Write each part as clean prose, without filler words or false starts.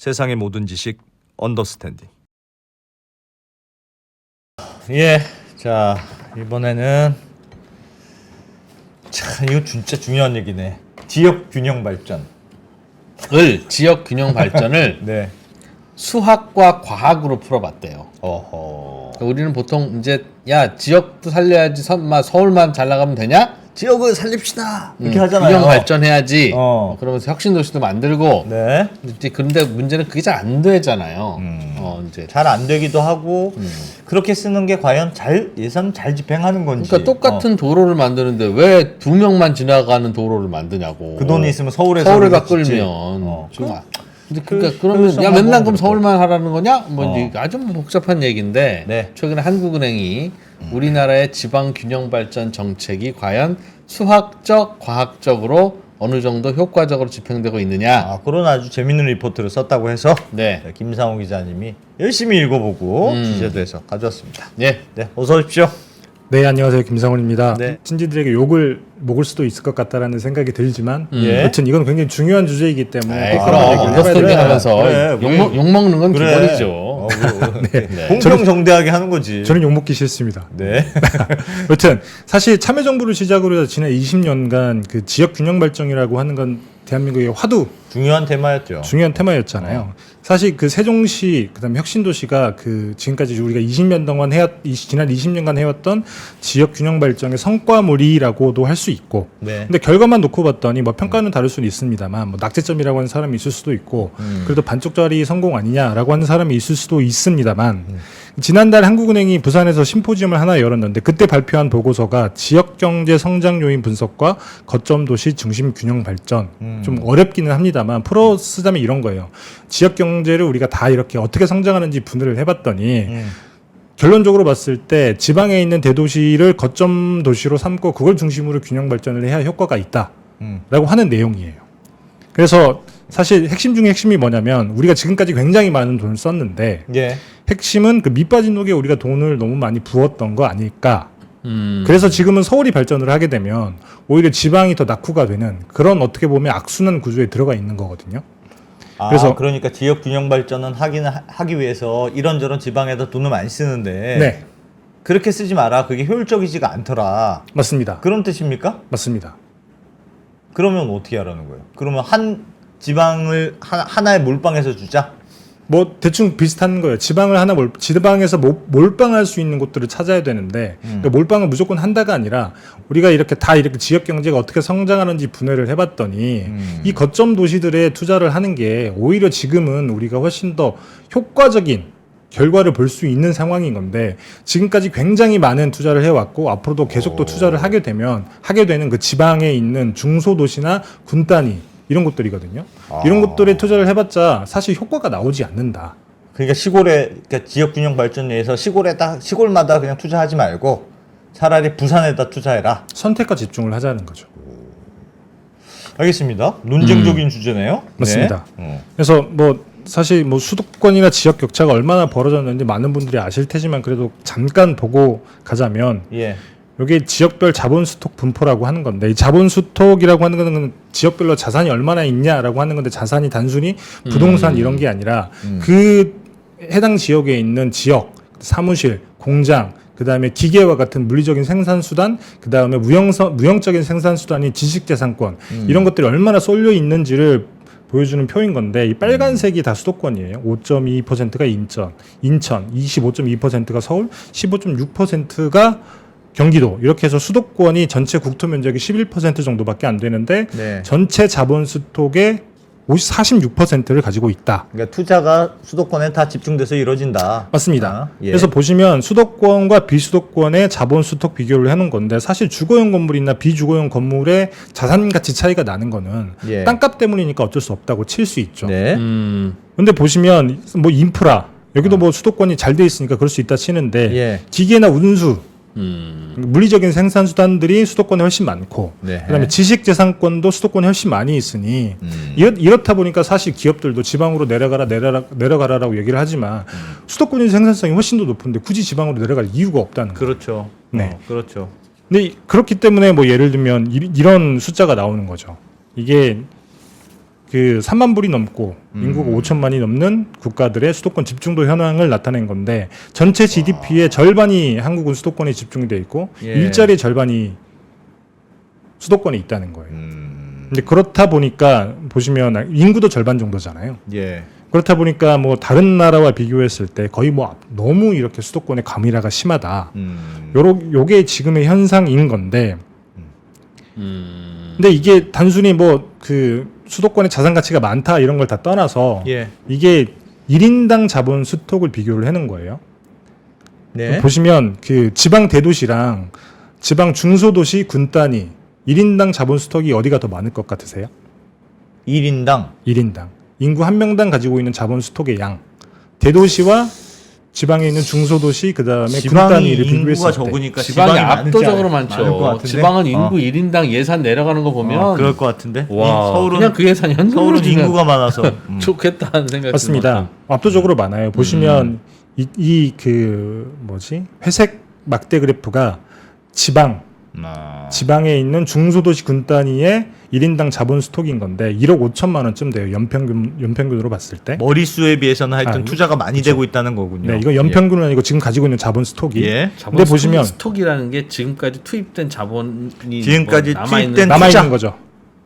세상의 모든 지식 언더스탠딩. 예, 자 이번에는 참 이거 진짜 중요한 얘기네. 지역 균형 발전을 지역 균형 발전을 네. 수학과 과학으로 풀어봤대요. 어허. 그러니까 우리는 보통 이제 야 지역도 살려야지 서울만 잘 나가면 되냐? 지역을 살립시다 이렇게 하잖아요. 균형 발전해야지. 어. 그러면서 혁신 도시도 만들고. 네. 이제 그런데 문제는 그게 잘 안 되잖아요. 이제 잘 안 되기도 하고 그렇게 쓰는 게 과연 예산 잘 집행하는 건지. 그러니까 똑같은 도로를 만드는데 왜 2명만 지나가는 도로를 만드냐고. 그 돈이 있으면 서울에서 서울에다 끌면 그러니까 그러면 야 맨날 그럼 서울만 하라는 거냐? 뭐 이제 아주 복잡한 얘기인데 네. 최근에 한국은행이 우리나라의 지방 균형 발전 정책이 과연 수학적, 과학적으로 어느 정도 효과적으로 집행되고 있느냐? 그런 아주 재밌는 리포트를 썼다고 해서 네. 김상호 기자님이 열심히 읽어보고 취재도 해서 가져왔습니다. 네. 네, 어서 오십시오. 네, 안녕하세요. 김상훈입니다. 네. 친지들에게 욕을 먹을 수도 있을 것 같다라는 생각이 들지만 예. 여튼 이건 굉장히 중요한 주제이기 때문에 에이, 꼭 그럼 한번 얘기를 해봐야 언더스탠딩 돼요. 하면서 그래, 욕 먹는 건 그래. 기본이죠. 네. 공평정대하게 하는 거지. 저는 욕 먹기 싫습니다. 네. 여튼 사실 참여정부를 시작으로 해서 지난 20년간 그 지역 균형 발전이라고 하는 건 대한민국의 화두 중요한 테마였죠. 중요한 테마였잖아요. 사실 그 세종시 그다음에 혁신도시가 그 지금까지 우리가 20년 동안 지난 20년간 해왔던 지역 균형 발전의 성과물이라고도 할 수 있고, 네. 근데 결과만 놓고 봤더니 뭐 평가는 다를 수는 있습니다만 뭐 낙제점이라고 하는 사람이 있을 수도 있고, 그래도 반쪽짜리 성공 아니냐라고 하는 사람이 있을 수도 있습니다만. 지난달 한국은행이 부산에서 심포지엄을 하나 열었는데 그때 발표한 보고서가 지역경제 성장 요인 분석과 거점 도시 중심 균형 발전, 좀 어렵기는 합니다만 풀어 쓰자면 이런 거예요. 지역경제를 우리가 다 이렇게 어떻게 성장하는지 분석을 해봤더니 결론적으로 봤을 때 지방에 있는 대도시를 거점 도시로 삼고 그걸 중심으로 균형 발전을 해야 효과가 있다라고 하는 내용이에요. 그래서 사실 핵심 중에 핵심이 뭐냐면 우리가 지금까지 굉장히 많은 돈을 썼는데 예. 핵심은 그 밑빠진 독에 우리가 돈을 너무 많이 부었던 거 아닐까. 그래서 지금은 서울이 발전을 하게 되면 오히려 지방이 더 낙후가 되는 그런 어떻게 보면 악순환 구조에 들어가 있는 거거든요. 그래서 그러니까 지역 균형 발전은 하기 위해서 이런저런 지방에다 돈을 많이 쓰는데 네, 그렇게 쓰지 마라. 그게 효율적이지가 않더라. 맞습니다. 그런 뜻입니까? 맞습니다. 그러면 어떻게 하라는 거예요? 그러면 한 지방을 하나의 몰빵해서 주자? 뭐 대충 비슷한 거예요. 지방에서 몰빵할 수 있는 곳들을 찾아야 되는데 그러니까 몰빵을 무조건 한다가 아니라 우리가 이렇게 지역 경제가 어떻게 성장하는지 분해를 해봤더니 이 거점 도시들에 투자를 하는 게 오히려 지금은 우리가 훨씬 더 효과적인 결과를 볼 수 있는 상황인 건데 지금까지 굉장히 많은 투자를 해왔고 앞으로도 계속 또 투자를 하게 되는 그 지방에 있는 중소도시나 군 단위 이런 것들이거든요. 이런 것들에 투자를 해봤자 사실 효과가 나오지 않는다. 그러니까 그러니까 지역 균형 발전을 위해서 시골마다 그냥 투자하지 말고 차라리 부산에다 투자해라. 선택과 집중을 하자는 거죠. 알겠습니다. 논쟁적인 주제네요. 맞습니다. 네. 그래서 뭐 사실 뭐 수도권이나 지역 격차가 얼마나 벌어졌는지 많은 분들이 아실 테지만 그래도 잠깐 보고 가자면 예. 이게 지역별 자본 수톡 분포라고 하는 건데 이 자본 수톡이라고 하는 것은 지역별로 자산이 얼마나 있냐라고 하는 건데 자산이 단순히 부동산 이런 게 아니라 그 해당 지역에 있는 지역, 사무실, 공장, 그다음에 기계와 같은 물리적인 생산수단, 그다음에 무형적인 생산수단인 지식재산권 이런 것들이 얼마나 쏠려 있는지를 보여주는 표인 건데 이 빨간색이 다 수도권이에요. 5.2%가 인천, 25.2%가 서울, 15.6%가 경기도 이렇게 해서 수도권이 전체 국토 면적이 11% 정도밖에 안 되는데 네. 전체 자본 수톡의 46%를 가지고 있다. 그러니까 투자가 수도권에 다 집중돼서 이루어진다. 맞습니다. 예. 그래서 보시면 수도권과 비수도권의 자본 수톡 비교를 해놓은 건데 사실 주거용 건물이나 비주거용 건물의 자산 가치 차이가 나는 거는 예. 땅값 때문이니까 어쩔 수 없다고 칠 수 있죠. 네. 근데 보시면 뭐 인프라 여기도 뭐 수도권이 잘 돼 있으니까 그럴 수 있다 치는데 예. 기계나 운수 물리적인 생산수단들이 수도권에 훨씬 많고 네. 그다음에 지식재산권도 수도권에 훨씬 많이 있으니 이렇다 보니까 사실 기업들도 지방으로 내려가라라고 얘기를 하지만 수도권의 생산성이 훨씬 더 높은데 굳이 지방으로 내려갈 이유가 없다는 거예요. 그렇죠. 네. 그렇죠. 근데 그렇기 때문에 뭐 예를 들면 이런 숫자가 나오는 거죠. 이게 그 3만 불이 넘고 인구가 5천만이 넘는 국가들의 수도권 집중도 현황을 나타낸 건데 전체 GDP의 절반이 한국은 수도권에 집중이 돼 있고 예. 일자리의 절반이 수도권에 있다는 거예요. 근데 그렇다 보니까 보시면 인구도 절반 정도잖아요. 예. 그렇다 보니까 뭐 다른 나라와 비교했을 때 거의 뭐 너무 이렇게 수도권의 과밀화가 심하다. 요게 지금의 현상인 건데. 근데 이게 단순히 뭐 그 수도권의 자산 가치가 많다 이런 걸 다 떠나서 예. 이게 1인당 자본 수톡을 비교를 해놓은 거예요. 네. 보시면 그 지방 대도시랑 지방 중소도시 군 단위 1인당 자본 수톡이 어디가 더 많을 것 같으세요? 1인당 1인당. 인구 한 명당 가지고 있는 자본 수톡의 양. 대도시와 지방에 있는 중소도시 그다음에 군 지방이 단위를 인구가 비교했을 때 적으니까 지방이 압도적으로 많을 것 많죠. 같은데? 지방은 인구 1인당 예산 내려가는 거 보면 그럴 것 같은데. 와, 서울은 그냥 그 예산 현금으로 서울은 주면 인구가 많아서 좋겠다는 생각이 맞습니다. 압도적으로 많아요. 보시면 이 그 뭐지 회색 막대 그래프가 지방에 있는 중소도시 군 단위의 1인당 자본 스톡인 건데 1억 5천만 원쯤 돼요. 연평균으로 봤을 때. 머릿수에 비해서는 하여튼 아, 투자가 많이 되고 있다는 거군요. 네, 이거 연평균은 아니고 지금 가지고 있는 자본 스톡이. 예. 자본 근데 보시면 스톡이라는 게 지금까지 투입된 자본이 지금까지 뭐 남아있는 투입된 남아 투자. 있는 거죠.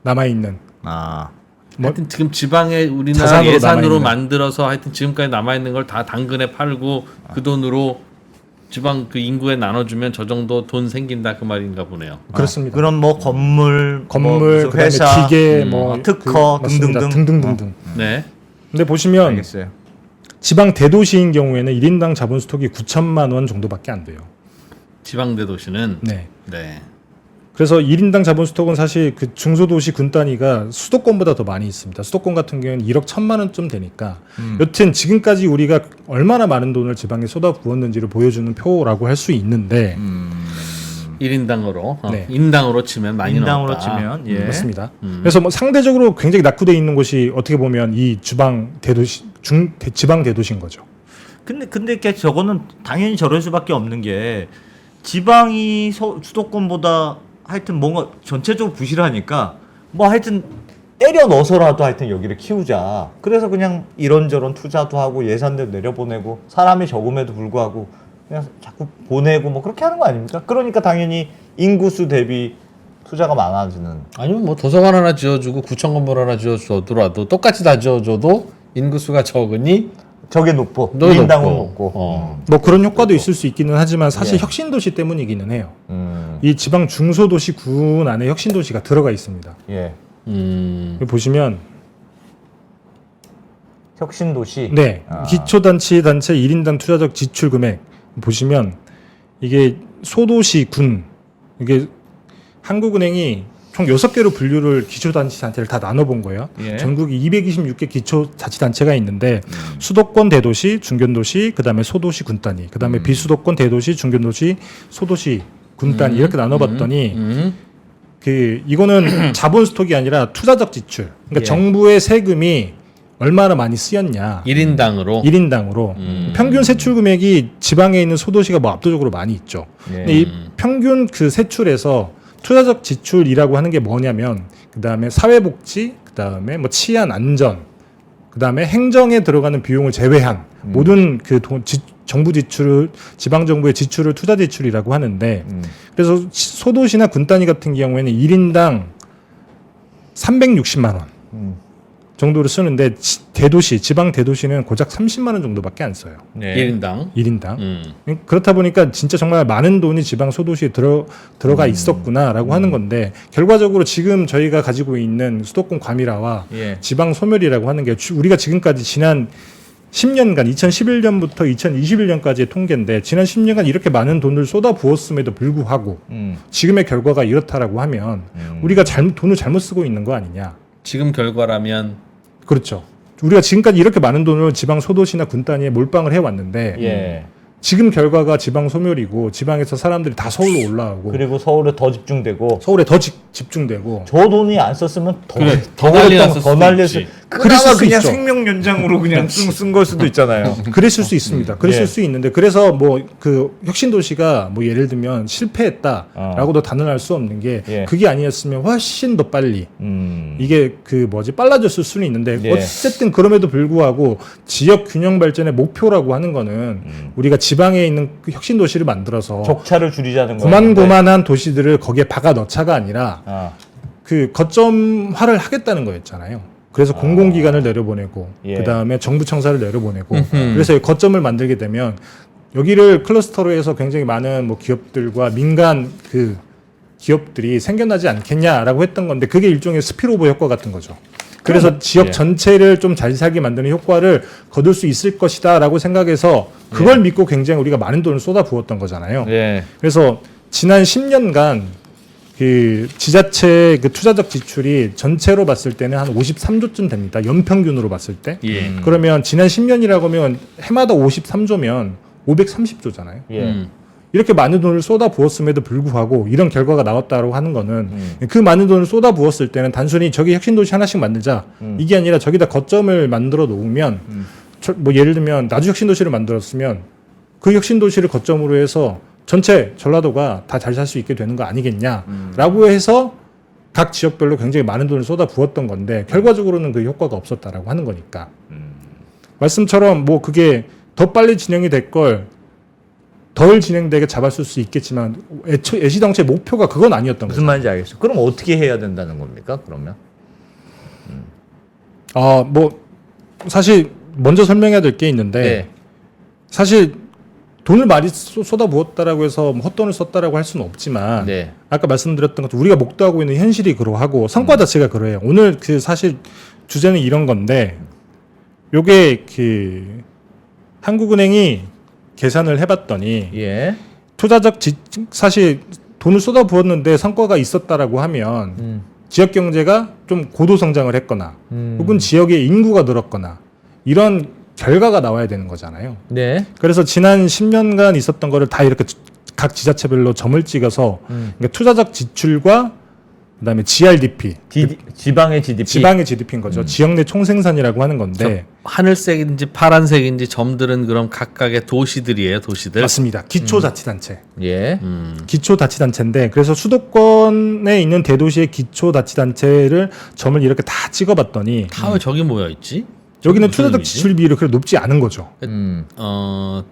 남아 있는. 아. 뭐 하여튼 지금 지방에 우리나라 자산으로 예산으로 남아있는. 만들어서 하여튼 지금까지 남아 있는 걸 다 당근에 팔고 그 돈으로 지방 그 인구에 나눠주면 저 정도 돈 생긴다 그 말인가 보네요. 그렇습니다. 그럼 뭐 건물, 뭐 무슨 그다음에 회사, 기계, 뭐 특허 맞습니다. 등등등등. 네. 근데 보시면 알겠어요. 지방 대도시인 경우에는 1인당 자본 스톡이 9천만 원 정도밖에 안 돼요. 지방 대도시는 네. 네. 그래서 1인당 자본 스톡은 사실 그 중소도시 군 단위가 수도권보다 더 많이 있습니다. 수도권 같은 경우는 1억 1천만 원쯤 되니까 여튼 지금까지 우리가 얼마나 많은 돈을 지방에 쏟아 부었는지를 보여주는 표라고 할 수 있는데 1인당으로 네. 인당으로 치면 많이 인당으로 나왔다. 치면 예. 맞습니다. 그래서 뭐 상대적으로 굉장히 낙후되어 있는 곳이 어떻게 보면 이 지방 대도시 지방 대도시인 거죠. 근데 이게 저거는 당연히 저럴 수밖에 없는 게 지방이 수도권보다 하여튼 뭔가 전체적으로 부실하니까 뭐 하여튼 때려 넣어서라도 하여튼 여기를 키우자. 그래서 그냥 이런저런 투자도 하고 예산도 내려보내고 사람이 적음에도 불구하고 그냥 자꾸 보내고 뭐 그렇게 하는 거 아닙니까? 그러니까 당연히 인구수 대비 투자가 많아지는. 아니면 뭐 도서관 하나 지어주고 구청 건물 하나 지어주더라도 똑같이 다 지어줘도 인구수가 적으니 저게 높고 너무 1인당은 높고. 높고. 뭐 그런 효과도 있을 수 있기는 하지만 사실 예. 혁신도시 때문이기는 해요. 이 지방 중소도시 군 안에 혁신도시가 들어가 있습니다. 예. 여기 보시면 혁신도시. 네 아. 기초단체 1인당 투자적 지출 금액 보시면 이게 소도시 군 이게 한국은행이 총 6개로 분류를 기초자치단체를 다 나눠본 거예요. 예. 전국에 226개 기초자치단체가 있는데 수도권 대도시, 중견도시, 그다음에 소도시 군 단위, 그다음에 비수도권 대도시, 중견도시, 소도시 군 단위 이렇게 나눠봤더니 그 이거는 자본 스톡이 아니라 투자적 지출. 그러니까 예. 정부의 세금이 얼마나 많이 쓰였냐. 1인당으로 1인당으로 평균 세출 금액이 지방에 있는 소도시가 뭐 압도적으로 많이 있죠. 예. 근데 이 평균 그 세출에서 투자적 지출이라고 하는 게 뭐냐면 그다음에 사회복지, 그다음에 뭐 치안 안전, 그다음에 행정에 들어가는 비용을 제외한 모든 그 정부 지출을 지방 정부의 지출을 투자 지출이라고 하는데 그래서 소도시나 군 단위 같은 경우에는 1인당 360만 원 정도를 쓰는데 대도시, 지방 대도시는 고작 30만 원 정도밖에 안 써요. 네. 1인당 1인당. 그렇다 보니까 진짜 정말 많은 돈이 지방 소도시에 들어가 있었구나라고 하는 건데 결과적으로 지금 저희가 가지고 있는 수도권 과밀화와 예. 지방 소멸이라고 하는 게 우리가 지금까지 지난 10년간 2011년부터 2021년까지의 통계인데 지난 10년간 이렇게 많은 돈을 쏟아 부었음에도 불구하고 지금의 결과가 이렇다라고 하면 우리가 돈을 잘못 쓰고 있는 거 아니냐. 지금 결과라면 그렇죠. 우리가 지금까지 이렇게 많은 돈을 지방 소도시나 군 단위에 몰빵을 해왔는데 예. 지금 결과가 지방 소멸이고 지방에서 사람들이 다 서울로 올라오고 그리고 서울에 더 집중되고 서울에 더 집중되고 저 돈이 안 썼으면 더 그래, 더 난리 났을 더 수도 난리였을 있지. 그랬을 그나마 수 그냥 있죠. 생명 연장으로 그냥 쓴 걸 수도 있잖아요. 그랬을 수 있습니다. 그랬을 예. 수 있는데 그래서 뭐 그 혁신도시가 뭐 예를 들면 실패했다라고도 단언할 수 없는 게 예. 그게 아니었으면 훨씬 더 빨리 이게 그 뭐지 빨라졌을 수는 있는데 예. 어쨌든 그럼에도 불구하고 지역 균형 발전의 목표라고 하는 거는 우리가 지방에 있는 그 혁신도시를 만들어서 적차를 줄이자는 거예요. 고만고만한 도시들을 거기에 박아 넣자가 아니라 아, 그 거점화를 하겠다는 거였잖아요. 그래서 공공기관을 내려보내고 예. 그 다음에 정부 청사를 내려보내고 그래서 이 거점을 만들게 되면 여기를 클러스터로 해서 굉장히 많은 뭐 기업들과 민간 그 기업들이 생겨나지 않겠냐라고 했던 건데 그게 일종의 스피로버 효과 같은 거죠. 그래서 지역 예. 전체를 좀 잘 살게 만드는 효과를 거둘 수 있을 것이다라고 생각해서 그걸 믿고 굉장히 우리가 많은 돈을 쏟아부었던 거잖아요. 예. 그래서 지난 10년간 그 지자체 그 투자적 지출이 전체로 봤을 때는 한 53조쯤 됩니다. 연평균으로 봤을 때. 예. 그러면 지난 10년이라고 하면 해마다 53조면 530조잖아요. 예. 이렇게 많은 돈을 쏟아 부었음에도 불구하고 이런 결과가 나왔다고 하는 거는 그 많은 돈을 쏟아 부었을 때는 단순히 저기 혁신도시 하나씩 만들자 이게 아니라 저기다 거점을 만들어 놓으면 뭐 예를 들면 나주 혁신도시를 만들었으면 그 혁신도시를 거점으로 해서 전체 전라도가 다 잘 살 수 있게 되는 거 아니겠냐라고 해서 각 지역별로 굉장히 많은 돈을 쏟아 부었던 건데 결과적으로는 그 효과가 없었다라고 하는 거니까 말씀처럼 뭐 그게 더 빨리 진행이 될 걸 덜 진행되게 잡았을 수 있겠지만 애시당초의 목표가 그건 아니었던 무슨 거죠. 말인지 알겠어요. 그럼 어떻게 해야 된다는 겁니까? 그러면 뭐 사실 먼저 설명해야 될 게 있는데 네. 사실 돈을 많이 쏟아부었다라고 해서 뭐 헛돈을 썼다라고 할 수는 없지만 네. 아까 말씀드렸던 것처럼 우리가 목도하고 있는 현실이 그러하고 성과 자체가 그래요. 오늘 그 사실 주제는 이런 건데 요게 그 한국은행이 계산을 해봤더니 예. 투자적 사실 돈을 쏟아부었는데 성과가 있었다라고 하면 지역 경제가 좀 고도 성장을 했거나 혹은 지역의 인구가 늘었거나 이런 결과가 나와야 되는 거잖아요. 네. 그래서 지난 10년간 있었던 거를 다 이렇게 각 지자체별로 점을 찍어서 그러니까 투자적 지출과 그다음에 GRDP, 지방의 GDP. 지방의 GDP인 거죠. 지역 내 총생산이라고 하는 건데 하늘색인지 파란색인지 점들은 그럼 각각의 도시들이에요, 도시들. 맞습니다. 기초자치단체. 예. 기초자치단체인데 그래서 수도권에 있는 대도시의 기초자치단체를 점을 이렇게 다 찍어봤더니 다 왜 저기 모여 있지? 여기는 무슨 투자적 의미지? 지출 비율이 그렇게 높지 않은 거죠. 어,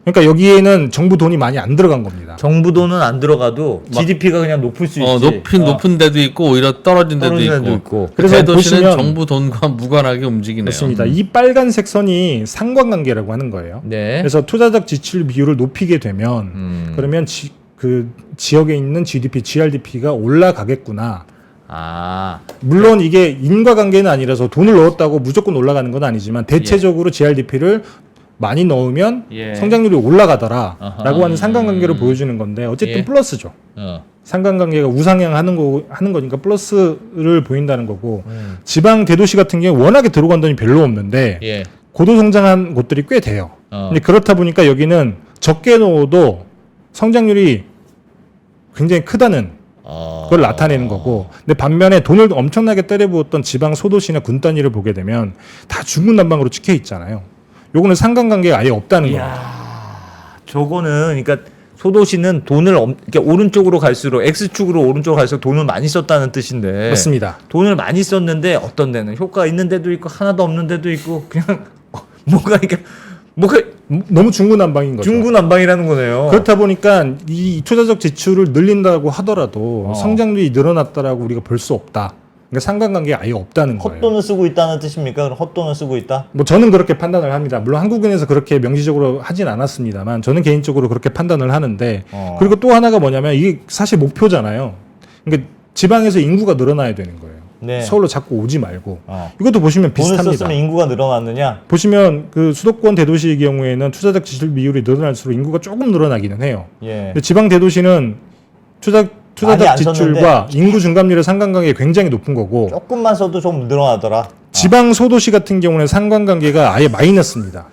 그러니까 여기에는 정부 돈이 많이 안 들어간 겁니다. 정부 돈은 안 들어가도 GDP가 그냥 높을 수 있지. 높은 데도 있고 오히려 떨어진 데도 떨어진 있고. 데도 있고. 그래서 대도시는 보시면- 정부 돈과 무관하게 움직이네요. 맞습니다. 이 빨간색 선이 상관관계라고 하는 거예요. 네. 그래서 투자적 지출 비율을 높이게 되면 그러면 그 지역에 있는 GDP, GRDP가 올라가겠구나. 아. 물론 이게 인과관계는 아니라서 돈을 넣었다고 무조건 올라가는 건 아니지만 대체적으로 GRDP를 많이 넣으면 예. 성장률이 올라가더라라고 아하. 하는 상관관계를 보여주는 건데 어쨌든 예. 플러스죠. 상관관계가 우상향하는 거니까 플러스를 보인다는 거고 지방 대도시 같은 경우 워낙에 들어간 돈이 별로 없는데 예. 고도 성장한 곳들이 꽤 돼요. 근데 그렇다 보니까 여기는 적게 넣어도 성장률이 굉장히 크다는 그걸 나타내는 거고 근데 반면에 돈을 엄청나게 때려부었던 지방 소도시나 군 단위를 보게 되면 다 중구난방으로 찍혀 있잖아요. 요거는 상관관계가 아예 없다는 거예요. 저거는 그러니까 소도시는 돈을 이렇게 오른쪽으로 갈수록 X축으로 오른쪽으로 갈수록 돈을 많이 썼다는 뜻인데. 맞습니다. 돈을 많이 썼는데 어떤 데는 효과 있는 데도 있고 하나도 없는 데도 있고 그냥 뭐가 너무 중구난방인 거죠. 중구난방이라는 거네요. 그렇다 보니까 이 투자적 지출을 늘린다고 하더라도 성장률이 늘어났다라고 우리가 볼 수 없다. 그러니까 상관관계가 아예 없다는 거예요. 헛돈을 쓰고 있다는 뜻입니까? 그럼 헛돈을 쓰고 있다? 뭐 저는 그렇게 판단을 합니다. 물론 한국은행에서 그렇게 명시적으로 하진 않았습니다만 저는 개인적으로 그렇게 판단을 하는데 그리고 또 하나가 뭐냐면 이게 사실 목표잖아요. 그러니까 지방에서 인구가 늘어나야 되는 거예요. 네. 서울로 자꾸 오지 말고 이것도 보시면 돈을 비슷합니다. 썼으면 인구가 늘어났느냐? 보시면 그 수도권 대도시의 경우에는 투자적 지출 비율이 늘어날수록 인구가 조금 늘어나기는 해요. 예. 근데 지방 대도시는 투자적 안 지출과 인구 증감률의 상관관계가 굉장히 높은 거고 조금만 써도 좀 늘어나더라. 지방 소도시 같은 경우는 상관관계가 아예 마이너스입니다.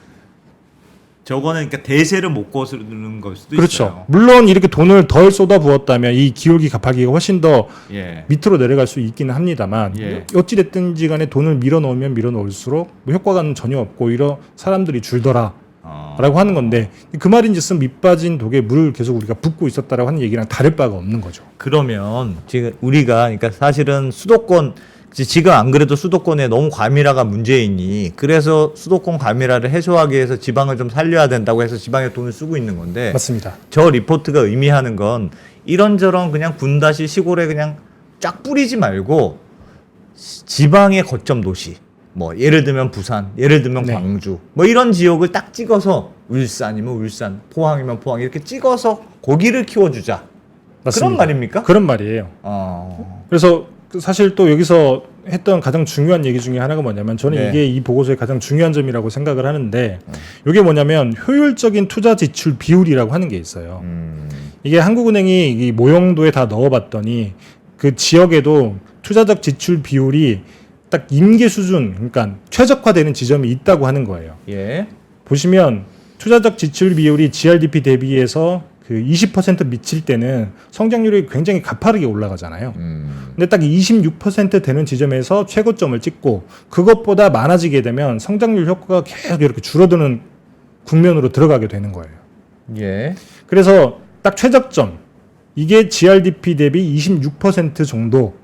저거는 그러니까 대세를 못 거스르는 걸 수도 그렇죠. 있어요. 물론 이렇게 돈을 덜 쏟아부었다면 이 기울기 갚아기가 훨씬 더 예. 밑으로 내려갈 수 있기는 합니다만 예. 어찌됐든지 간에 돈을 밀어넣으면 밀어넣을수록 뭐 효과가 전혀 없고 오히려 사람들이 줄더라 라고 하는 건데 그 말인즉슨 밑빠진 독에 물을 계속 우리가 붓고 있었다라고 하는 얘기랑 다를 바가 없는 거죠. 그러면 지금 우리가 그러니까 사실은 수도권 지금 안 그래도 수도권에 너무 과밀화가 문제이니 그래서 수도권 과밀화를 해소하기 위해서 지방을 좀 살려야 된다고 해서 지방에 돈을 쓰고 있는 건데 맞습니다. 저 리포트가 의미하는 건 이런저런 그냥 군다시 시골에 그냥 쫙 뿌리지 말고 지방의 거점 도시 뭐 예를 들면 부산, 예를 들면 네. 광주 뭐 이런 지역을 딱 찍어서 울산이면 울산, 포항이면 포항 이렇게 찍어서 고기를 키워주자. 맞습니다. 그런 말입니까? 그런 말이에요. 그래서 사실 또 여기서 했던 가장 중요한 얘기 중에 하나가 뭐냐면 저는 네. 이게 이 보고서의 가장 중요한 점이라고 생각을 하는데 이게 뭐냐면 효율적인 투자 지출 비율이라고 하는 게 있어요. 이게 한국은행이 이 모형도에 다 넣어봤더니 그 지역에도 투자적 지출 비율이 딱 임계 수준, 그러니까 최적화되는 지점이 있다고 하는 거예요. 예. 보시면 투자적 지출 비율이 GRDP 대비해서 그 20% 미칠 때는 성장률이 굉장히 가파르게 올라가잖아요. 근데 딱 26% 되는 지점에서 최고점을 찍고 그것보다 많아지게 되면 성장률 효과가 계속 이렇게 줄어드는 국면으로 들어가게 되는 거예요. 예. 그래서 딱 최저점 이게 GRDP 대비 26% 정도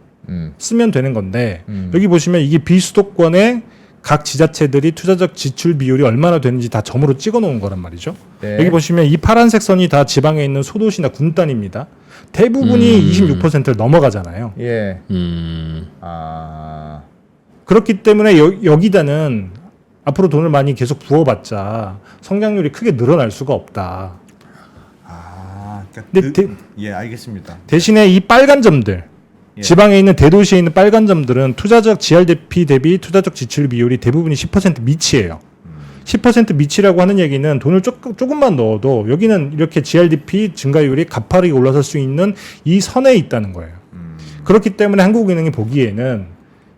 쓰면 되는 건데 여기 보시면 이게 비수도권의 각 지자체들이 투자적 지출 비율이 얼마나 되는지 다 점으로 찍어 놓은 거란 말이죠. 네. 여기 보시면 이 파란색 선이 다 지방에 있는 소도시나 군단입니다. 대부분이 26%를 넘어가잖아요. 예. 음. 아. 그렇기 때문에 여기다는 앞으로 돈을 많이 계속 부어봤자 성장률이 크게 늘어날 수가 없다. 아. 그러니까 근데 예, 알겠습니다. 대신에 이 빨간 점들 예. 지방에 있는 대도시에 있는 빨간 점들은 투자적 GRDP 대비 투자적 지출 비율이 대부분이 10% 미치예요. 10% 미치라고 하는 얘기는 돈을 조금만 넣어도 여기는 이렇게 GRDP 증가율이 가파르게 올라설 수 있는 이 선에 있다는 거예요. 그렇기 때문에 한국은행이 보기에는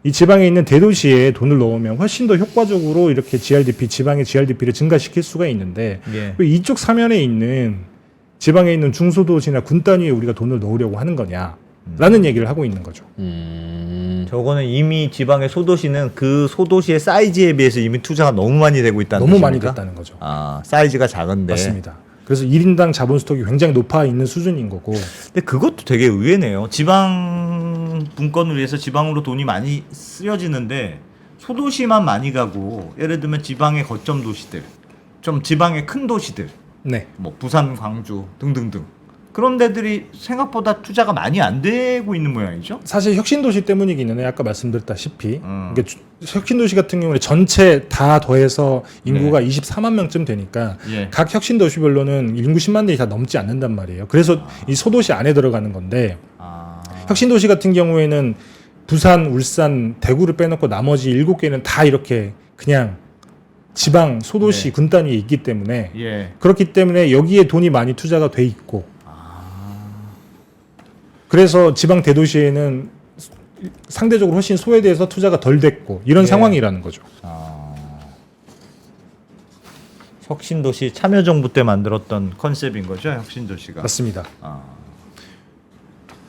이 지방에 있는 대도시에 돈을 넣으면 훨씬 더 효과적으로 이렇게 GRDP, 지방의 GRDP를 증가시킬 수가 있는데 예. 왜 이쪽 사면에 있는 지방에 있는 중소도시나 군 단위에 우리가 돈을 넣으려고 하는 거냐? 라는 얘기를 하고 있는 거죠. 저거는 이미 지방의 소도시는 그 소도시의 사이즈에 비해서 이미 투자가 너무 많이 되고 있다는 너무 많이 뜻입니까? 됐다는 거죠. 아, 사이즈가 작은데. 맞습니다. 그래서 1인당 자본 스톡이 굉장히 높아 있는 수준인 거고. 근데 그것도 되게 의외네요. 지방 분권을 위해서 지방으로 돈이 많이 쓰여지는데 소도시만 많이 가고 예를 들면 지방의 거점 도시들, 좀 지방의 큰 도시들, 네. 뭐 부산, 광주 등등등 그런 데들이 생각보다 투자가 많이 안 되고 있는 모양이죠. 사실 혁신도시 때문이기는 해요. 아까 말씀드렸다시피. 이게 혁신도시 같은 경우는 전체 다 더해서 인구가 24만 명쯤 되니까 예. 각 혁신도시별로는 인구 10만 대이 다 넘지 않는단 말이에요. 그래서 이 소도시 안에 들어가는 건데 아, 혁신도시 같은 경우에는 부산, 울산, 대구를 빼놓고 나머지 7개는 다 이렇게 그냥 지방, 소도시, 네. 군 단위에 있기 때문에 예. 그렇기 때문에 여기에 돈이 많이 투자가 돼 있고 그래서 지방 대도시에는 상대적으로 훨씬 소외돼서 투자가 덜 됐고 이런 예. 상황이라는 거죠. 혁신도시 참여정부 때 만들었던 컨셉인 거죠, 혁신도시가. 맞습니다. 아,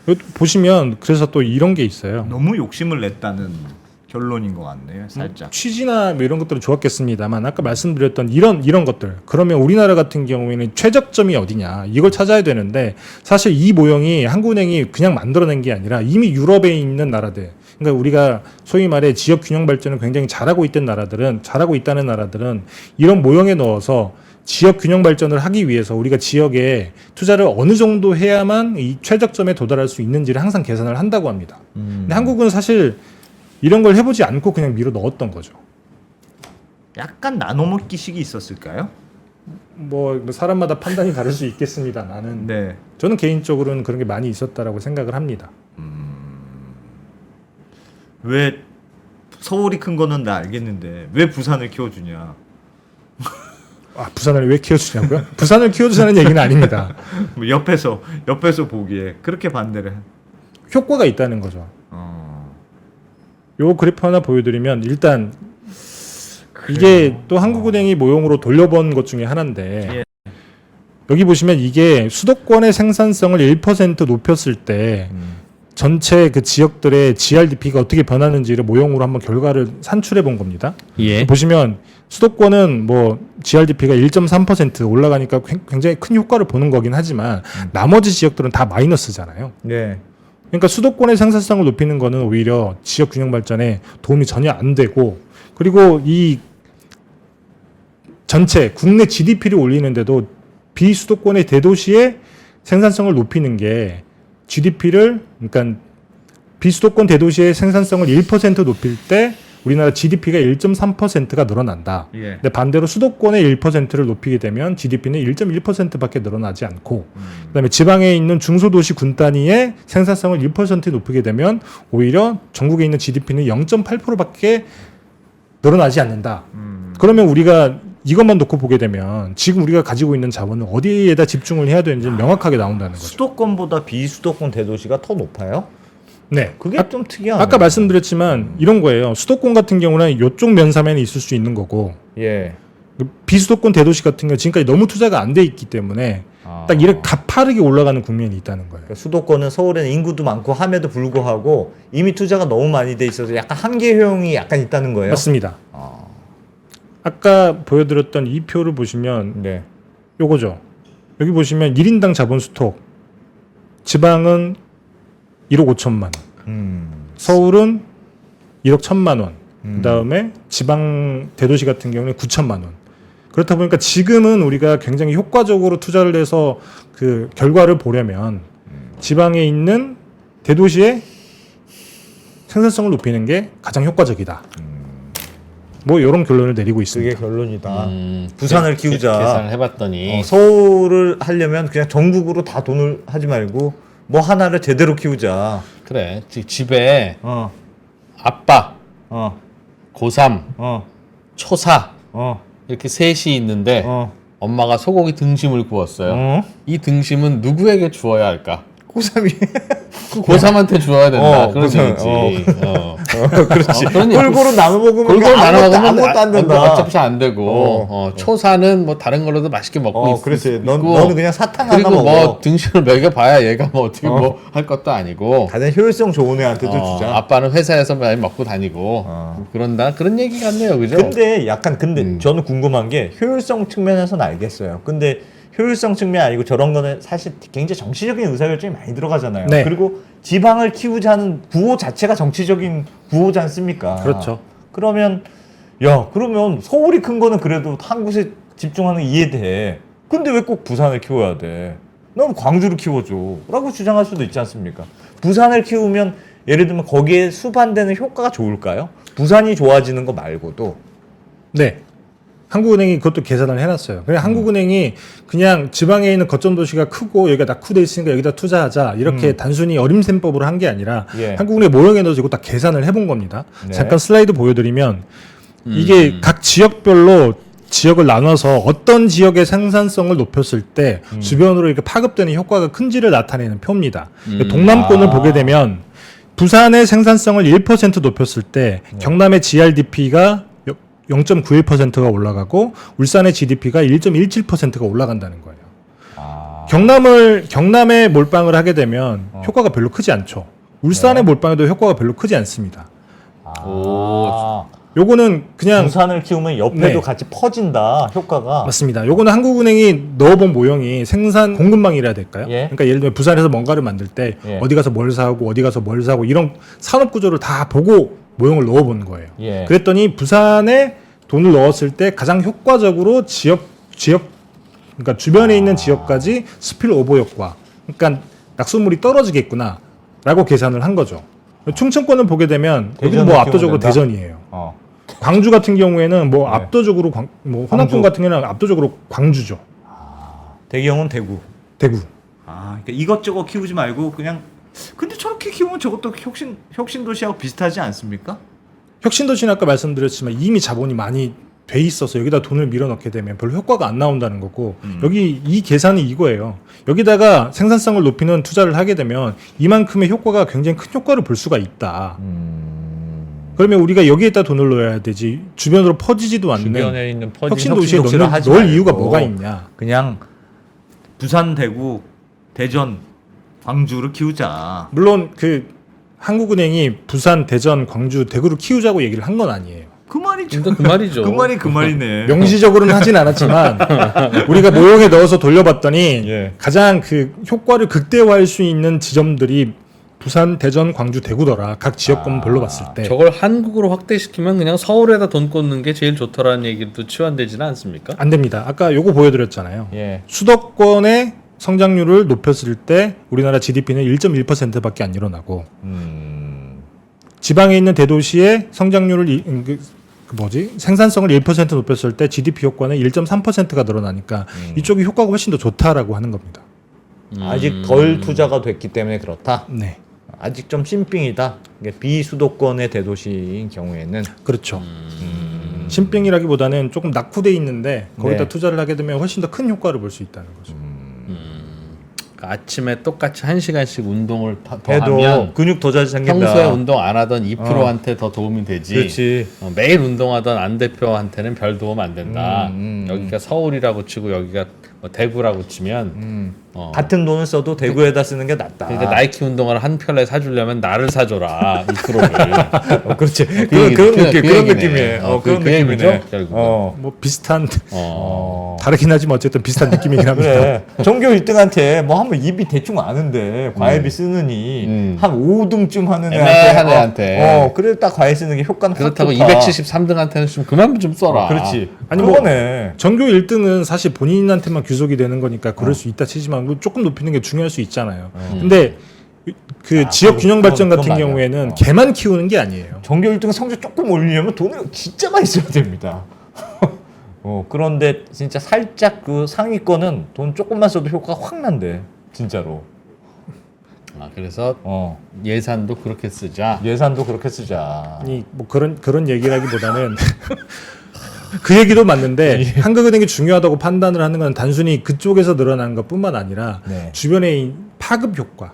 여기 보시면 그래서 또 이런 게 있어요. 너무 욕심을 냈다는 결론인 것 같네요, 살짝. 취지나 뭐 이런 것들은 좋았겠습니다만 아까 말씀드렸던 이런 것들 그러면 우리나라 같은 경우에는 최적점이 어디냐 이걸 찾아야 되는데 사실 이 모형이 한국은행이 그냥 만들어낸 게 아니라 이미 유럽에 있는 나라들 그러니까 우리가 소위 말해 지역 균형 발전을 굉장히 잘하고 있다는 나라들은 이런 모형에 넣어서 지역 균형 발전을 하기 위해서 우리가 지역에 투자를 어느 정도 해야만 이 최적점에 도달할 수 있는지를 항상 계산을 한다고 합니다. 근데 한국은 사실 이런 걸 해보지 않고 그냥 밀어 넣었던 거죠. 약간 나눠먹기식이 있었을까요? 뭐 사람마다 판단이 다를 수 있겠습니다. 네. 저는 개인적으로는 그런 게 많이 있었다라고 생각을 합니다. 왜 서울이 큰 거는 나 알겠는데 왜 부산을 키워주냐? 아, 부산을 왜 키워주냐고요? 부산을 키워주자는 얘기는 아닙니다. 뭐 옆에서 보기에 그렇게 반대를. 효과가 있다는 거죠. 요 그래프 하나 보여드리면 일단 이게 또 한국은행이 모형으로 돌려본 것 중에 하나인데 예. 여기 보시면 이게 수도권의 생산성을 1% 높였을 때 전체 그 지역들의 GRDP가 어떻게 변하는지를 모형으로 한번 결과를 산출해 본 겁니다. 예. 보시면 수도권은 뭐 GRDP가 1.3% 올라가니까 굉장히 큰 효과를 보는 거긴 하지만 나머지 지역들은 다 마이너스잖아요. 네. 그러니까 수도권의 생산성을 높이는 거는 오히려 지역 균형 발전에 도움이 전혀 안 되고, 그리고 이 전체 국내 GDP를 올리는데도 비수도권의 대도시의 생산성을 높이는 게 GDP를, 그러니까 비수도권 대도시의 생산성을 1% 높일 때 우리나라 GDP가 1.3%가 늘어난다. 예. 근데 반대로 수도권의 1%를 높이게 되면 GDP는 1.1%밖에 늘어나지 않고, 그다음에 지방에 있는 중소도시 군 단위의 생산성을 1% 높이게 되면 오히려 전국에 있는 GDP는 0.8%밖에 늘어나지 않는다. 그러면 우리가 이것만 놓고 보게 되면 지금 우리가 가지고 있는 자원은 어디에다 집중을 해야 되는지 명확하게 나온다는 거죠. 수도권보다 비수도권 대도시가 더 높아요? 네. 그게 좀 특이하네요. 아까 말씀드렸지만 이런 거예요. 수도권 같은 경우는 이쪽 면사면에 있을 수 있는 거고, 예. 비수도권 대도시 같은 경우 지금까지 너무 투자가 안 돼 있기 때문에 딱 이렇게 가파르게 올라가는 국면이 있다는 거예요. 그러니까 수도권은 서울에는 인구도 많고 함에도 불구하고 이미 투자가 너무 많이 돼 있어서 약간 한계 효용이 약간 있다는 거예요. 맞습니다. 아까 보여드렸던 이 표를 보시면 네. 요거죠. 여기 보시면 1인당 자본 스톡, 지방은 1억 5천만 원, 서울은 1억 1천만 원, 그다음에 지방 대도시 같은 경우는 9천만 원. 그렇다 보니까 지금은 우리가 굉장히 효과적으로 투자를 해서 그 결과를 보려면 지방에 있는 대도시의 생산성을 높이는 게 가장 효과적이다. 뭐 이런 결론을 내리고 있습니다. 그게 결론이다. 부산을 키우자. 계산을 해봤더니 서울을 하려면 그냥 전국으로 다 돈을 하지 말고 뭐 하나를 제대로 키우자. 그래 집에 어, 아빠, 어, 고3, 어, 초4 어, 이렇게 셋이 있는데 어, 엄마가 소고기 등심을 구웠어요. 어. 이 등심은 누구에게 주어야 할까? 고3이. 그 고3한테 주어야 된다. 어, 그런 고3, 얘기지. 그렇지. 그런 얘기. 골고루 나눠 먹으면 골고루 나눠 먹으면 아무것도 안 된다. 어차피 안 되고 초사는 뭐 다른 걸로도 맛있게 먹고 그렇지. 있고 너는 그냥 사탕 하나 그리고 먹어. 뭐 등심을 먹여봐야 얘가 뭐 어떻게 뭐 할 것도 아니고 가장 효율성 좋은 애한테도 주자. 아빠는 회사에서 많이 먹고 다니고 그런다 그런 얘기 같네요, 그죠? 근데 약간 저는 궁금한 게 효율성 측면에서는 알겠어요. 근데 효율성 측면 아니고 저런 거는 사실 굉장히 정치적인 의사결정이 많이 들어가잖아요. 네. 그리고 지방을 키우자는 구호 자체가 정치적인 구호지 않습니까? 그렇죠. 그러면 서울이 큰 거는 그래도 한 곳에 집중하는 게 이해돼. 근데 왜 꼭 부산을 키워야 돼? 넌 광주를 키워줘. 라고 주장할 수도 있지 않습니까? 부산을 키우면 예를 들면 거기에 수반되는 효과가 좋을까요? 부산이 좋아지는 거 말고도. 네. 한국은행이 그것도 계산을 해놨어요. 그냥 한국은행이 그냥 지방에 있는 거점 도시가 크고 여기가 낙후돼 있으니까 여기다 투자하자 이렇게 단순히 어림셈법으로 한 게 아니라 예. 한국은행 모형에 넣어서 이거 다 계산을 해본 겁니다. 네. 잠깐 슬라이드 보여드리면 이게 각 지역별로 지역을 나눠서 어떤 지역의 생산성을 높였을 때 주변으로 이렇게 파급되는 효과가 큰지를 나타내는 표입니다. 동남권을 보게 되면 부산의 생산성을 1% 높였을 때 경남의 GRDP가 0.91%가 올라가고 울산의 GDP가 1.17%가 올라간다는 거예요. 경남에 몰빵을 하게 되면 효과가 별로 크지 않죠. 울산에 몰빵해도 효과가 별로 크지 않습니다. 요거는 그냥 부산을 키우면 옆에도 네. 같이 퍼진다 효과가. 맞습니다. 요거는 한국은행이 넣어본 모형이 생산 공급망이라 해야 될까요? 예. 그러니까 예를 들면 부산에서 뭔가를 만들 때 예. 어디 가서 뭘 사고 어디 가서 뭘 사고 이런 산업 구조를 다 보고 모형을 넣어본 거예요. 예. 그랬더니 부산에 돈을 넣었을 때 가장 효과적으로 지역 그러니까 주변에 있는 지역까지 스필 오버 효과, 그러니까 낙수물이 떨어지겠구나라고 계산을 한 거죠. 충청권을 보게 되면 여기는 뭐 대전을 압도적으로 키우면 된다? 대전이에요. 광주 같은 경우에는 뭐 네. 압도적으로 호남권 광주. 같은 경우는 압도적으로 광주죠. 대경은 대구. 대구. 그러니까 이것저것 키우지 말고 그냥. 근데 저렇게 키우면 저것도 혁신 도시하고 비슷하지 않습니까? 혁신도시는 아까 말씀드렸지만 이미 자본이 많이 돼 있어서 여기다 돈을 밀어넣게 되면 별로 효과가 안 나온다는 거고 여기 이 계산이 이거예요. 여기다가 생산성을 높이는 투자를 하게 되면 이만큼의 효과가 굉장히 큰 효과를 볼 수가 있다. 그러면 우리가 여기에다 돈을 넣어야 되지 주변으로 퍼지지도 않는 주변에 있는 퍼진 혁신 도시에 혁신도시를 하지 넣을 말고 이유가 뭐가 있냐? 그냥 부산, 대구, 대전, 광주를 키우자. 물론 그 한국은행이 부산, 대전, 광주, 대구를 키우자고 얘기를 한 건 아니에요. 그 말이죠. 근데 그 말이죠. 그 말이 그 말이네. 명시적으로는 하진 않았지만 우리가 모형에 넣어서 돌려봤더니 예. 가장 그 효과를 극대화할 수 있는 지점들이 부산, 대전, 광주, 대구더라. 각 지역권별로 봤을 때. 저걸 한국으로 확대시키면 그냥 서울에다 돈 꽂는 게 제일 좋더라는 얘기도 치환되지는 않습니까? 안 됩니다. 아까 요거 보여드렸잖아요. 예. 수도권의 성장률을 높였을 때 우리나라 GDP는 1.1%밖에 안 일어나고 지방에 있는 대도시의 성장률을 생산성을 1% 높였을 때 GDP 효과는 1.3%가 늘어나니까 이쪽이 효과가 훨씬 더 좋다라고 하는 겁니다. 아직 덜 투자가 됐기 때문에 그렇다. 네, 아직 좀 신빙이다. 이게 비수도권의 대도시인 경우에는 그렇죠. 신빙이라기보다는 조금 낙후돼 있는데 거기다 네. 투자를 하게 되면 훨씬 더 큰 효과를 볼 수 있다는 거죠. 그러니까 아침에 똑같이 1시간씩 운동을 더 해도 하면 근육 더 잘 생긴다. 평소에 운동 안 하던 2%한테 더 도움이 되지. 그렇지. 매일 운동하던 안 대표한테는 별 도움 안 된다. 음. 여기가 서울이라고 치고 여기가 뭐 대구라고 치면 같은 돈을 써도 대구에다 쓰는 게 낫다. 그러니까 나이키 운동화를 한 켤레 사주려면 나를 사줘라 2%를. 그렇지. 얘기- 그런 그 느낌, 그런 얘기네. 느낌이에요. 그런 그 얘기죠, 느낌이네. 결국은. 뭐 비슷한 어. 다르긴 하지만 어쨌든 비슷한 느낌이긴 합니다. 그래. 전교 1등한테 뭐 하면 입이 대충 아는데 과외비 쓰느니 한 5등쯤 하는 애매한 애한테. 그래 딱 과외 쓰는 게 효과는 확 그렇다고 좋다. 273등한테는 좀 그만 좀 써라. 그렇지. 아니, 그거네. 전교 1등은 사실 본인한테만 규속이 되는 거니까 그럴 수 있다 치지만 뭐 조금 높이는 게 중요할 수 있잖아요. 근데 그 지역 균형 발전 그건 같은 맞아요. 경우에는 걔만 키우는 게 아니에요. 전교 1등 성적 조금 올리려면 돈을 진짜 많이 써야 됩니다. 그런데 진짜 살짝 그 상위권은 돈 조금만 써도 효과가 확 난대. 진짜로. 그래서 예산도 그렇게 쓰자. 예산도 그렇게 쓰자. 아니 뭐 그런 얘기라기보다는 그 얘기도 맞는데 한국은행이 중요하다고 판단을 하는 건 단순히 그쪽에서 늘어나는 것뿐만 아니라 네. 주변에 있는 파급 효과,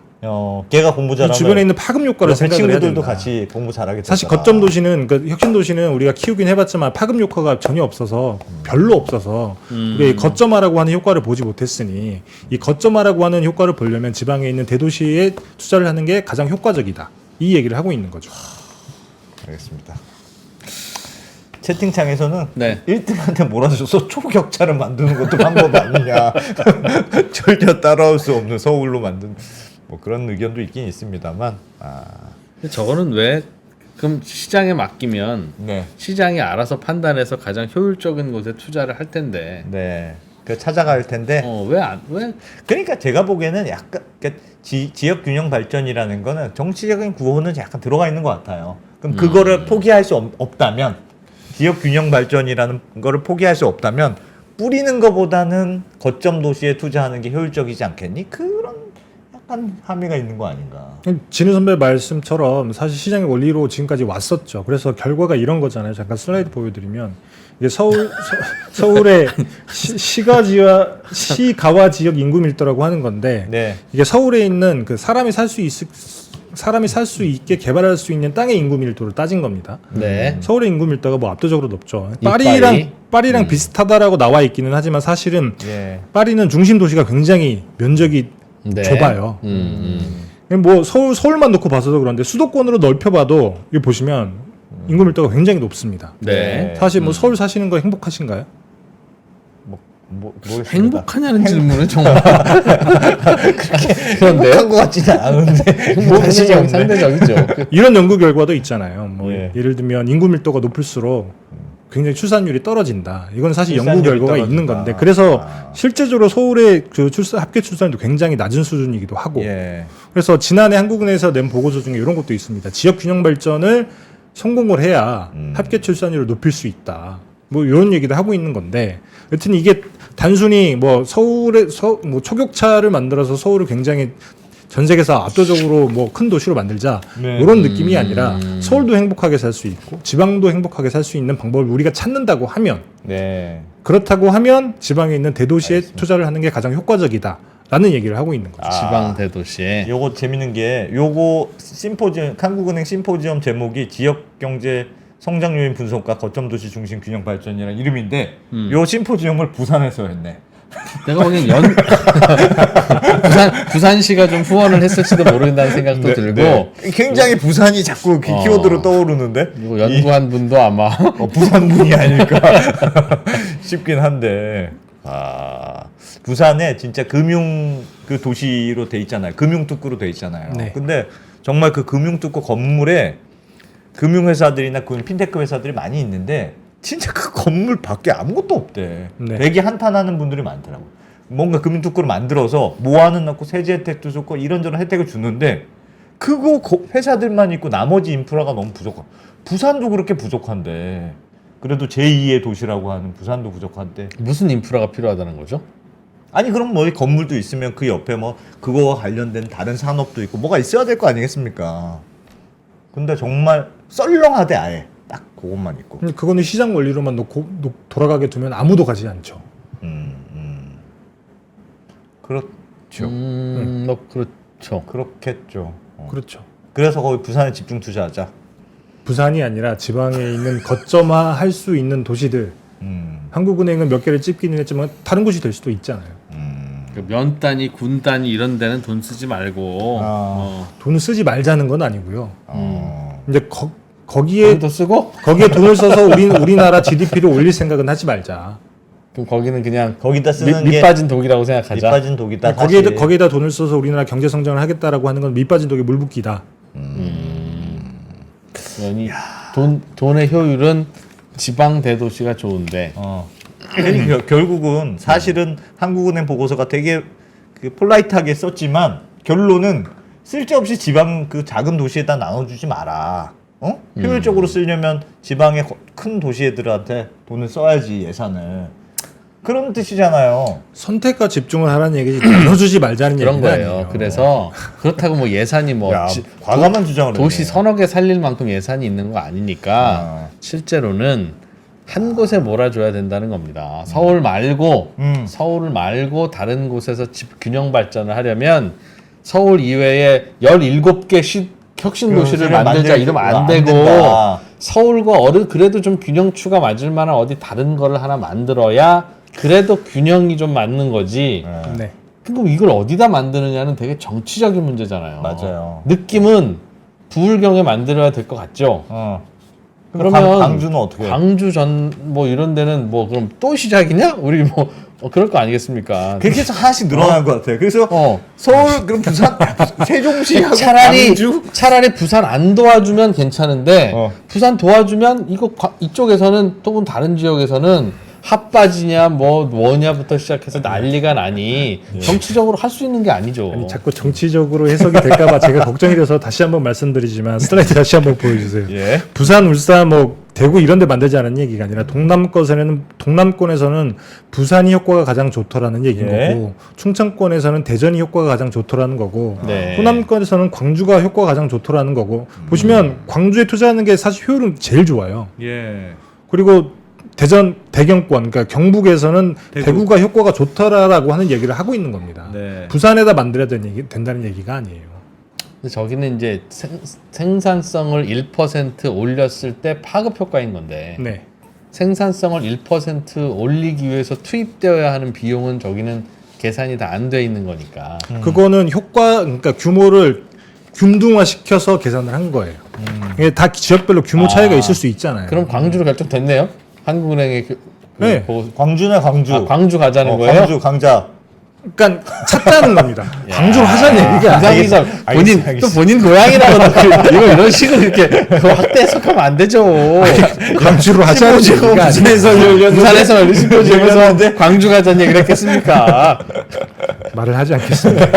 걔가 공부 이 잘하면 주변에 있는 파급 효과를 옆에 생각을 해야 친구들도 된다. 같이 공부 잘하게 사실 됐잖아. 거점 도시는 그 혁신 도시는 우리가 키우긴 해봤지만 파급 효과가 전혀 없어서 별로 없어서 우리가 이 거점화라고 하는 효과를 보지 못했으니 이 거점화라고 하는 효과를 보려면 지방에 있는 대도시에 투자를 하는 게 가장 효과적이다. 이 얘기를 하고 있는 거죠. 알겠습니다. 채팅창에서는 네. 1등한테 몰아줘서 초격차를 만드는 것도 방법 아니냐. 절대 따라올 수 없는 서울로 만든 뭐 그런 의견도 있긴 있습니다만. 근데 저거는 왜 그럼 시장에 맡기면 네. 시장이 알아서 판단해서 가장 효율적인 곳에 투자를 할 텐데 네. 그 찾아갈 텐데. 왜 그러니까 제가 보기에는 약간 그러니까 지역 균형 발전이라는 거는 정치적인 구호는 약간 들어가 있는 것 같아요. 그럼 그거를 포기할 수 없다면 지역 균형 발전이라는 거를 포기할 수 없다면 뿌리는 것보다는 거점 도시에 투자하는 게 효율적이지 않겠니? 그런 약간 함의가 있는 거 아닌가? 진우 선배 말씀처럼 사실 시장의 원리로 지금까지 왔었죠. 그래서 결과가 이런 거잖아요. 잠깐 슬라이드 보여드리면 이게 서울의 시가와 지역 인구 밀도라고 하는 건데 네. 이게 서울에 있는 그 사람이 살 수 있게 개발할 수 있는 땅의 인구 밀도를 따진 겁니다. 네. 서울의 인구 밀도가 뭐 압도적으로 높죠. 이파리? 파리랑 비슷하다라고 나와 있기는 하지만 사실은 예. 파리는 중심 도시가 굉장히 면적이 네. 좁아요. 뭐 서울만 놓고 봐서도 그런데 수도권으로 넓혀봐도 여기 보시면 인구 밀도가 굉장히 높습니다. 네. 사실 뭐 서울 사시는 거 행복하신가요? 모르겠습니다. 행복하냐는 질문은 정말 그런데 행복한 것 같지는 않은데 상대적이죠. 이런 연구 결과도 있잖아요. 뭐 예. 예를 들면 인구 밀도가 높을수록 굉장히 출산율이 떨어진다. 이건 사실 연구 출산율이 결과가 떨어진다. 있는 건데 그래서 실제적으로 서울의 그 합계 출산율도 굉장히 낮은 수준이기도 하고 예. 그래서 지난해 한국은행에서 낸 보고서 중에 이런 것도 있습니다. 지역 균형 발전을 성공을 해야 합계 출산율을 높일 수 있다. 뭐 이런 얘기도 하고 있는 건데 여튼 이게 단순히 뭐 뭐 초격차를 만들어서 서울을 굉장히 전 세계에서 압도적으로 뭐 큰 도시로 만들자 네. 이런 느낌이 아니라 서울도 행복하게 살 수 있고 지방도 행복하게 살 수 있는 방법을 우리가 찾는다고 하면 네. 그렇다고 하면 지방에 있는 대도시에 투자를 하는 게 가장 효과적이다 라는 얘기를 하고 있는 거죠. 지방 대도시에 요거 재밌는 게 요거 심포지엄 한국은행 심포지엄 제목이 지역 경제 성장 요인 분석과 거점 도시 중심 균형 발전이라는 이름인데 요 심포지엄을 부산에서 했네. 내가 보기엔 부산시가 좀 후원을 했을지도 모른다는 생각도 들고 굉장히 부산이 자꾸 키워드로 떠오르는데 이거 연구한 분도 아마 부산 분이 아닐까 싶긴 한데 부산에 진짜 금융 그 도시로 돼 있잖아요. 금융 특구로 돼 있잖아요. 네. 근데 정말 그 금융 특구 건물에 금융 회사들이나 그 핀테크 회사들이 많이 있는데 진짜 그 건물 밖에 아무것도 없대. 네. 되게 한탄하는 분들이 많더라고. 뭔가 금융 특구를 만들어서 모아는 넣고 세제 혜택도 좋고 이런저런 혜택을 주는데 그거 회사들만 있고 나머지 인프라가 너무 부족하. 부산도 그렇게 부족한데 그래도 제2의 도시라고 하는 부산도 부족한데 무슨 인프라가 필요하다는 거죠? 아니 그럼 뭐 건물도 있으면 그 옆에 뭐 그거와 관련된 다른 산업도 있고 뭐가 있어야 될 거 아니겠습니까? 근데 정말 썰렁하대 아예 딱 그것만 있고. 그거는 시장 원리로만 돌아가게 두면 아무도 가지 않죠. 그렇죠. 뭐 그렇죠. 그렇겠죠. 그렇죠. 그래서 거기 부산에 집중 투자하자. 부산이 아니라 지방에 있는 거점화할 수 있는 도시들. 한국은행은 몇 개를 찝기는 했지만 다른 곳이 될 수도 있잖아요. 그 면 단위, 군 단위 이런 데는 돈 쓰지 말고 돈을 쓰지 말자는 건 아니고요. 이제 거기에 돈도 쓰고 거기에 돈을 써서 우리나라 GDP를 올릴 생각은 하지 말자. 그럼 거기는 그냥 거기다 쓰는 게 밑빠진 독이라고 생각하자. 밑빠진 독이다. 거기에다 돈을 써서 우리나라 경제 성장을 하겠다라고 하는 건 밑빠진 독에 물 붓기다. 그러니 돈의 효율은 지방 대도시가 좋은데 결국은 사실은 한국은행 보고서가 되게 그 폴라이트하게 썼지만 결론은 쓸데없이 지방 그 작은 도시에다 나눠주지 마라. 효율적으로 쓰려면 지방의 큰 도시 애들한테 돈을 써야지 예산을. 그런 뜻이잖아요. 선택과 집중을 하라는 얘기지 나눠주지 말자는 그런 얘기가 거예요. 아니에요. 그래서 그렇다고 뭐 예산이 뭐 과감한 주장을 도시 했네. 서너 개 살릴 만큼 예산이 있는 거 아니니까 실제로는 한 곳에 몰아줘야 된다는 겁니다. 서울을 말고 다른 곳에서 균형 발전을 하려면 서울 이외에 17개 혁신 도시를 만들자 이러면 안 되고 된다. 서울과 그래도 좀 균형추가 맞을 만한 어디 다른 거를 하나 만들어야 그래도 균형이 좀 맞는 거지. 네. 그럼 이걸 어디다 만드느냐는 되게 정치적인 문제잖아요. 맞아요. 느낌은 부울경에 만들어야 될 것 같죠. 그러면 광주는 어떻게? 광주 뭐 이런 데는 뭐 그럼 또 시작이냐? 우리 뭐 그럴 거 아니겠습니까? 그렇게 해서 하나씩 늘어나는 것 같아요. 그래서 서울 그럼 부산 세종시하고 광주 차라리 부산 안 도와주면 괜찮은데 부산 도와주면 이쪽에서는 또는 다른 지역에서는 핫바지냐 뭐냐부터 시작해서 난리가 나니 정치적으로 할 수 있는 게 아니죠. 아니, 자꾸 정치적으로 해석이 될까봐 제가 걱정이 돼서 다시 한번 말씀드리지만 슬라이드 다시 한번 보여주세요. 예. 부산, 울산, 대구 이런 데 만들지 않은 얘기가 아니라 동남권에서는 부산이 효과가 가장 좋더라는 얘기인 거고 충청권에서는 대전이 효과가 가장 좋더라는 거고 네. 호남권에서는 광주가 효과가 가장 좋더라는 거고 보시면 광주에 투자하는 게 사실 효율은 제일 좋아요. 예. 그리고 대경권, 그러니까 경북에서는 대구가 효과가 좋더라라고 하는 얘기를 하고 있는 겁니다. 네. 부산에다 만들어야 된다는 얘기가 아니에요. 근데 저기는 이제 생산성을 1% 올렸을 때 파급 효과인 건데 네. 생산성을 1% 올리기 위해서 투입되어야 하는 비용은 저기는 계산이 다 안 돼 있는 거니까. 그거는 그러니까 규모를 균등화시켜서 계산을 한 거예요. 이게 다 지역별로 규모 차이가 있을 수 있잖아요. 그럼 광주로 결정됐네요. 한국은행의 네. 광주네 광주. 광주 가자는 거예요? 광주 강자. 그러니까 찾자는 겁니다. 광주로 하자는 얘기가 아니에요. 이상해서 알겠습니다. 본인 고향이라고 이거 이런 식으로 이렇게 확대 해석하면 안 되죠. 광주로 하자는 얘기가 아니에요. 부산에서 열린 심포지엄에서 광주 가자는 얘기를 했겠습니까? 말을 하지 않겠습니다.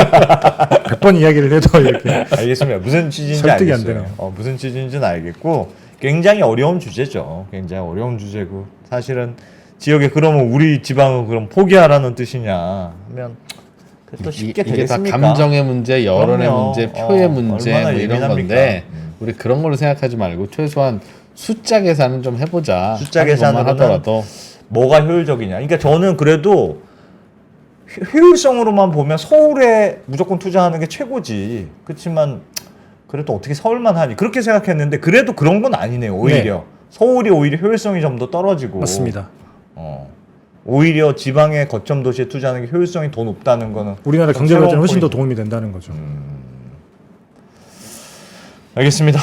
100번 이야기를 해도 이렇게 알겠습니다. 무슨 취지인지 설득이 안 알겠어요. 되네요. 무슨 취지인지는 알겠고 굉장히 어려운 주제죠. 굉장히 어려운 주제고 사실은 지역에 그러면 우리 지방은 그럼 포기하라는 뜻이냐 하면 또 쉽게 이게 다 되겠습니까? 감정의 문제, 여론의 그럼요. 문제, 표의 문제 얼마나 뭐 이런 예민합니까? 건데 우리 그런 걸로 생각하지 말고 최소한 숫자 계산은 좀 해보자. 숫자 하는 것만 계산으로는 하더라도 뭐가 효율적이냐. 그러니까 저는 그래도 효율성으로만 보면 서울에 무조건 투자하는 게 최고지. 그렇지만 그래도 어떻게 서울만 하니 그렇게 생각했는데 그래도 그런 건 아니네요. 오히려 네. 서울이 오히려 효율성이 좀 더 떨어지고 맞습니다. 오히려 지방의 거점 도시에 투자하는 게 효율성이 더 높다는 거는 우리나라 좀 경제 발전에 새로운 훨씬 더 포인트. 도움이 된다는 거죠. 알겠습니다.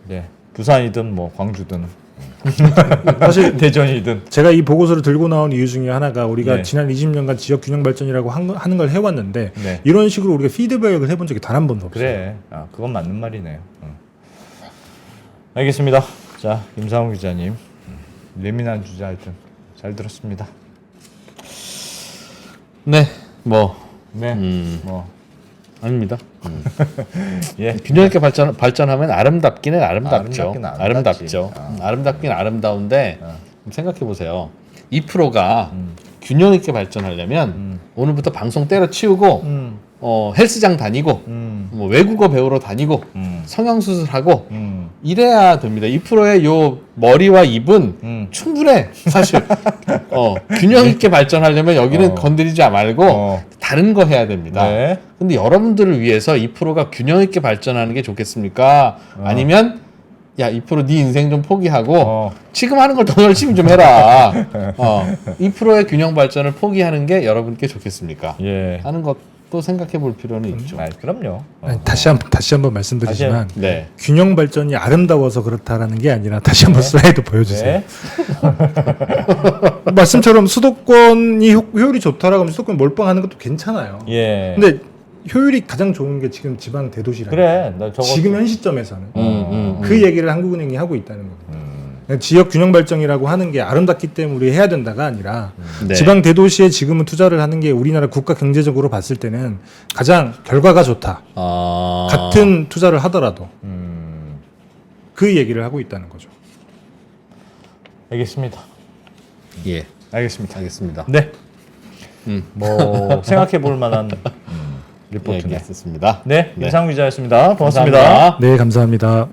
네, 부산이든 뭐 광주든 사실 대전이든 제가 이 보고서를 들고 나온 이유 중에 하나가 우리가 네. 지난 20년간 지역 균형 발전이라고 하는 걸 해왔는데 네. 이런 식으로 우리가 피드백을 해본 적이 단 한 번도 없어요. 그래. 그건 맞는 말이네요. 알겠습니다. 자, 김상훈 기자님 예민한 주제 하여튼 잘 들었습니다. 네, 뭐 네, 뭐 아닙니다. 예, 균형 있게 발전하면 아름답기는 아름답죠. 아름답긴 아름답죠. 아름답지. 아름답긴 아름다운데 생각해 보세요. 2%가 균형 있게 발전하려면 오늘부터 방송 때려치우고 헬스장 다니고 뭐 외국어 배우러 다니고 성형 수술하고 이래야 됩니다. 2%의 요 머리와 입은 충분해. 사실 균형 있게 발전하려면 여기는 건드리지 말고 다른 거 해야 됩니다. 네. 근데 여러분들을 위해서 2%가 균형 있게 발전하는 게 좋겠습니까? 아니면 야 2%네 인생 좀 포기하고 지금 하는 걸 더 열심히 좀 해라. 2%의 균형 발전을 포기하는 게 여러분께 좋겠습니까? 예. 하는 것도 생각해 볼 필요는 있죠. 그럼요. 아니, 다시 한번 말씀드리지만 네. 균형 발전이 아름다워서 그렇다라는 게 아니라 다시 한번 슬라이드 보여주세요. 네. 말씀처럼 수도권이 효율이 좋다라고 하면 수도권 몰빵하는 것도 괜찮아요. 예. 근데 효율이 가장 좋은 게 지금 지방 대도시라. 그래. 나 저거 지금 현 시점에서는 그 얘기를 한국은행이 하고 있다는 겁니다. 지역 균형 발전이라고 하는 게 아름답기 때문에 우리 해야 된다가 아니라 네. 지방 대도시에 지금은 투자를 하는 게 우리나라 국가 경제적으로 봤을 때는 가장 결과가 좋다. 같은 투자를 하더라도 그 얘기를 하고 있다는 거죠. 알겠습니다. 예, 알겠습니다. 알겠습니다. 네. 뭐 생각해 볼 만한 리포트네. 얘기했습니다. 네, 네. 임상훈 기자였습니다. 고맙습니다. 감사합니다. 네, 감사합니다.